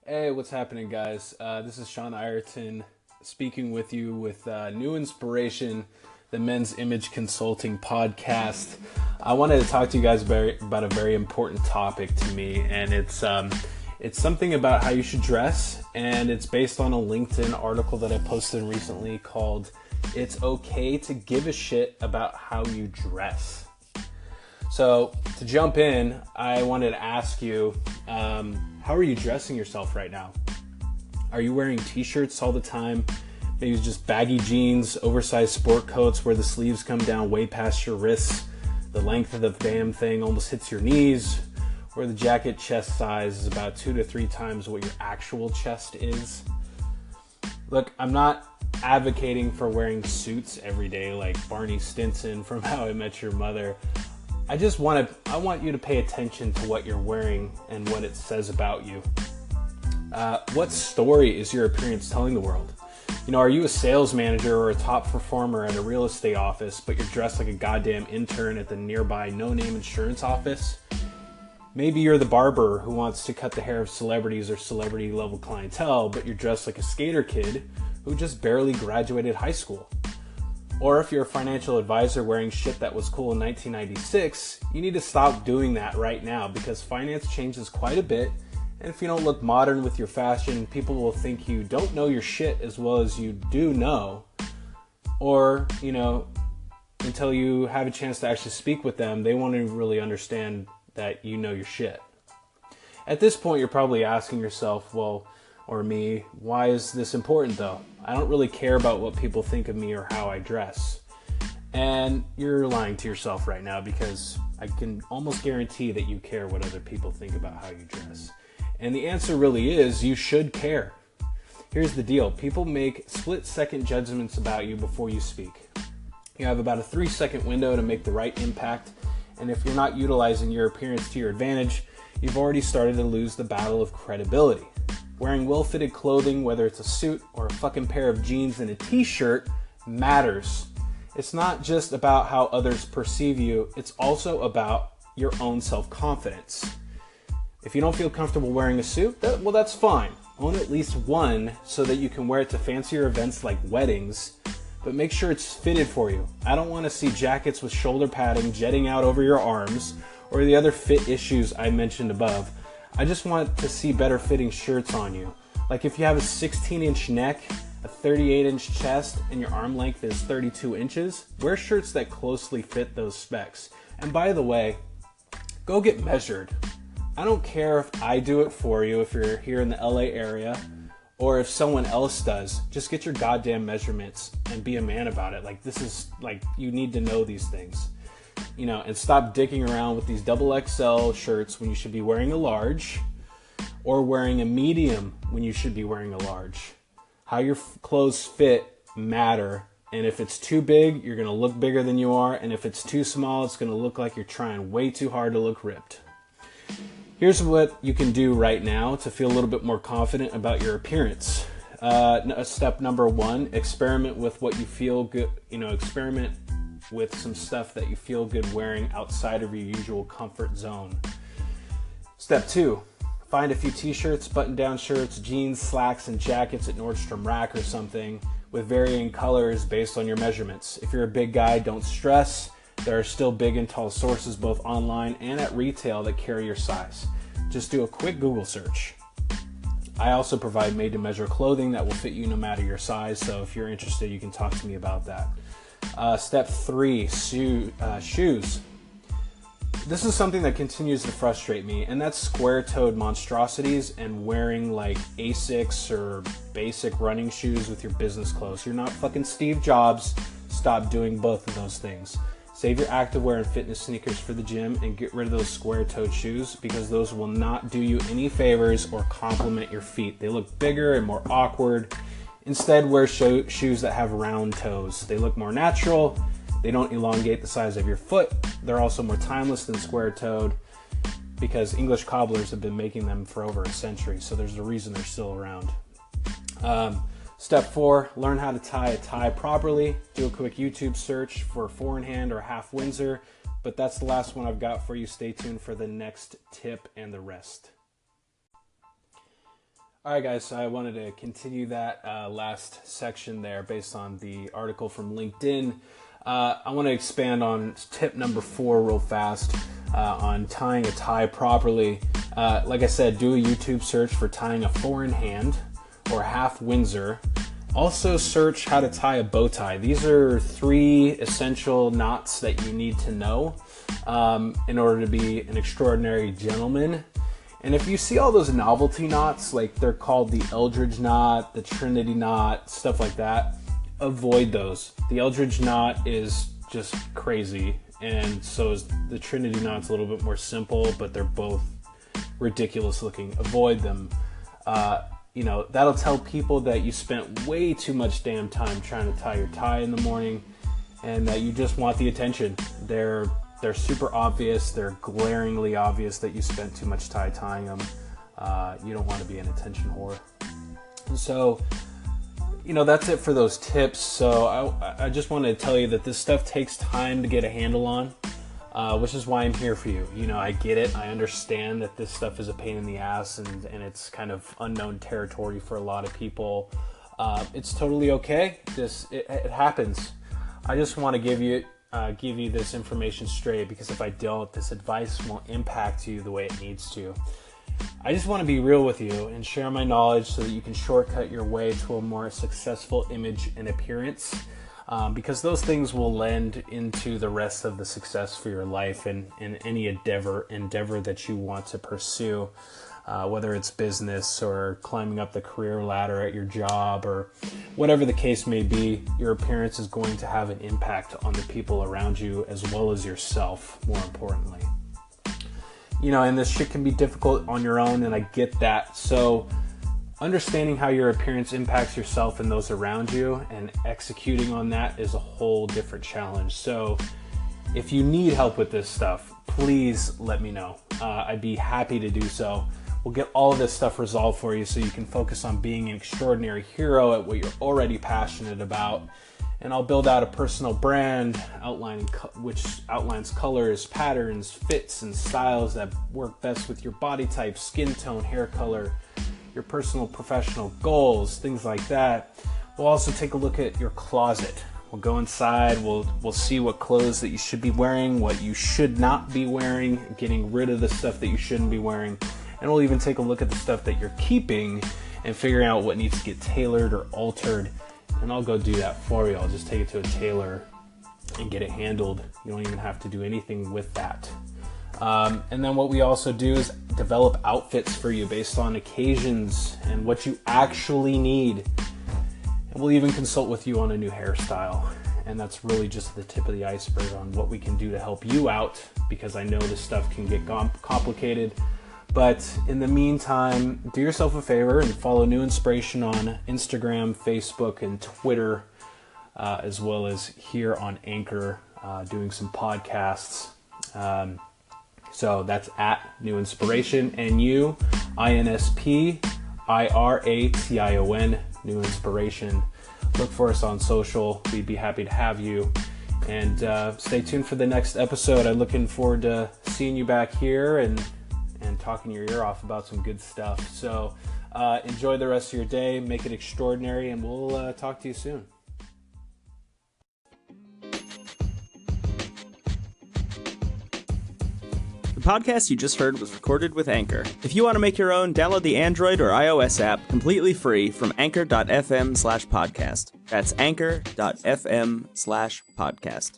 Hey, what's happening, guys? This is Sean Ireton speaking with you with Nuinspiration, the Men's Image Consulting podcast. I wanted to talk to you guys about a very important topic to me, and it's something about how you should dress, and it's based on a LinkedIn article that I posted recently called "It's Okay to Give a Shit About How You Dress." So to jump in, I wanted to ask you, how are you dressing yourself right now? Are you wearing t-shirts all the time? Maybe just baggy jeans, oversized sport coats where the sleeves come down way past your wrists, the length of the damn thing almost hits your knees, or the jacket chest size is about 2 to 3 times what your actual chest is. Look, I'm not advocating for wearing suits every day like Barney Stinson from How I Met Your Mother. I want you to pay attention to what you're wearing and what it says about you. What story is your appearance telling the world? Are you a sales manager or a top performer at a real estate office, but you're dressed like a goddamn intern at the nearby no-name insurance office? Maybe you're the barber who wants to cut the hair of celebrities or celebrity-level clientele, but you're dressed like a skater kid who just barely graduated high school. Or if you're a financial advisor wearing shit that was cool in 1996, you need to stop doing that right now because finance changes quite a bit. And if you don't look modern with your fashion, people will think you don't know your shit as well as you do know. Or, until you have a chance to actually speak with them, they won't even really understand that you know your shit. At this point, you're probably asking yourself, or me, why is this important though? I don't really care about what people think of me or how I dress. And you're lying to yourself right now because I can almost guarantee that you care what other people think about how you dress. And the answer really is you should care. Here's the deal. People make split-second judgments about you before you speak. You have about a 3-second window to make the right impact. And if you're not utilizing your appearance to your advantage, you've already started to lose the battle of credibility. Wearing well-fitted clothing, whether it's a suit or a fucking pair of jeans and a t-shirt, matters. It's not just about how others perceive you, it's also about your own self-confidence. If you don't feel comfortable wearing a suit, that's fine. Own at least one so that you can wear it to fancier events like weddings, but make sure it's fitted for you. I don't want to see jackets with shoulder padding jetting out over your arms or the other fit issues I mentioned above. I just want to see better fitting shirts on you. Like if you have a 16-inch neck, a 38-inch chest, and your arm length is 32 inches, wear shirts that closely fit those specs. And by the way, go get measured. I don't care if I do it for you if you're here in the LA area or if someone else does. Just get your goddamn measurements and be a man about it. You need to know these things. And stop dicking around with these XXL shirts when you should be wearing a large, or wearing a medium when you should be wearing a large. How your clothes fit matter, and if it's too big, you're going to look bigger than you are, and if it's too small, it's going to look like you're trying way too hard to look ripped. Here's what you can do right now to feel a little bit more confident about your appearance. Step number 1, experiment with what you feel good, experiment with some stuff that you feel good wearing outside of your usual comfort zone. Step 2, find a few t-shirts, button-down shirts, jeans, slacks, and jackets at Nordstrom Rack or something with varying colors based on your measurements. If you're a big guy, don't stress. There are still big and tall sources both online and at retail that carry your size. Just do a quick Google search. I also provide made-to-measure clothing that will fit you no matter your size, so if you're interested, you can talk to me about that. Step 3, shoes. This is something that continues to frustrate me, and that's square-toed monstrosities and wearing like Asics or basic running shoes with your business clothes. You're not fucking Steve Jobs. Stop doing both of those things. Save your activewear and fitness sneakers for the gym and get rid of those square-toed shoes because those will not do you any favors or complement your feet. They look bigger and more awkward. Instead, wear shoes that have round toes. They look more natural. They don't elongate the size of your foot. They're also more timeless than square-toed because English cobblers have been making them for over a century, so there's a reason they're still around. Step 4, learn how to tie a tie properly. Do a quick YouTube search for 4-in-hand or half Windsor. But that's the last one I've got for you. Stay tuned for the next tip and the rest. All right, guys, so I wanted to continue that last section there based on the article from LinkedIn. I want to expand on tip number 4 real fast on tying a tie properly. Like I said, do a YouTube search for tying a 4-in-hand or half Windsor. Also search how to tie a bow tie. These are 3 essential knots that you need to know in order to be an extraordinary gentleman. And if you see all those novelty knots, like they're called the Eldridge knot, the Trinity knot, stuff like that, avoid those. The Eldridge knot is just crazy, and so is the Trinity knot's a little bit more simple, but they're both ridiculous looking. Avoid them. That'll tell people that you spent way too much damn time trying to tie your tie in the morning and that you just want the attention. They're super obvious. They're glaringly obvious that you spent too much time tying them. You don't want to be an attention whore. And so, that's it for those tips. So I just wanted to tell you that this stuff takes time to get a handle on. Which is why I'm here for you. I get it. I understand that this stuff is a pain in the ass and it's kind of unknown territory for a lot of people. It's totally okay. It happens. I just want to give you this information straight, because if I don't, this advice won't impact you the way it needs to. I just want to be real with you and share my knowledge so that you can shortcut your way to a more successful image and appearance. Because those things will lend into the rest of the success for your life and any endeavor that you want to pursue, whether it's business or climbing up the career ladder at your job or whatever the case may be. Your appearance is going to have an impact on the people around you as well as yourself, more importantly. And this shit can be difficult on your own, and I get that. So understanding how your appearance impacts yourself and those around you and executing on that is a whole different challenge. So if you need help with this stuff, please let me know. I'd be happy to do so. We'll get all of this stuff resolved for you so you can focus on being an extraordinary hero at what you're already passionate about. And I'll build out a personal brand which outlines colors, patterns, fits, and styles that work best with your body type, skin tone, hair color, your personal professional goals, things like that. We'll also take a look at your closet. We'll go inside, we'll see what clothes that you should be wearing, what you should not be wearing, getting rid of the stuff that you shouldn't be wearing. And we'll even take a look at the stuff that you're keeping and figuring out what needs to get tailored or altered. And I'll go do that for you. I'll just take it to a tailor and get it handled. You don't even have to do anything with that. And then what we also do is develop outfits for you based on occasions and what you actually need. And we'll even consult with you on a new hairstyle. And that's really just the tip of the iceberg on what we can do to help you out, because I know this stuff can get complicated. But in the meantime, do yourself a favor and follow Nuinspiration on Instagram, Facebook, and Twitter, as well as here on Anchor, doing some podcasts. So that's at Nuinspiration, Nuinspiration, Nuinspiration. Look for us on social. We'd be happy to have you. And stay tuned for the next episode. I'm looking forward to seeing you back here and talking your ear off about some good stuff. So enjoy the rest of your day. Make it extraordinary, and we'll talk to you soon. The podcast you just heard was recorded with Anchor. If you want to make your own, download the Android or iOS app completely free from anchor.fm/podcast. That's anchor.fm/podcast.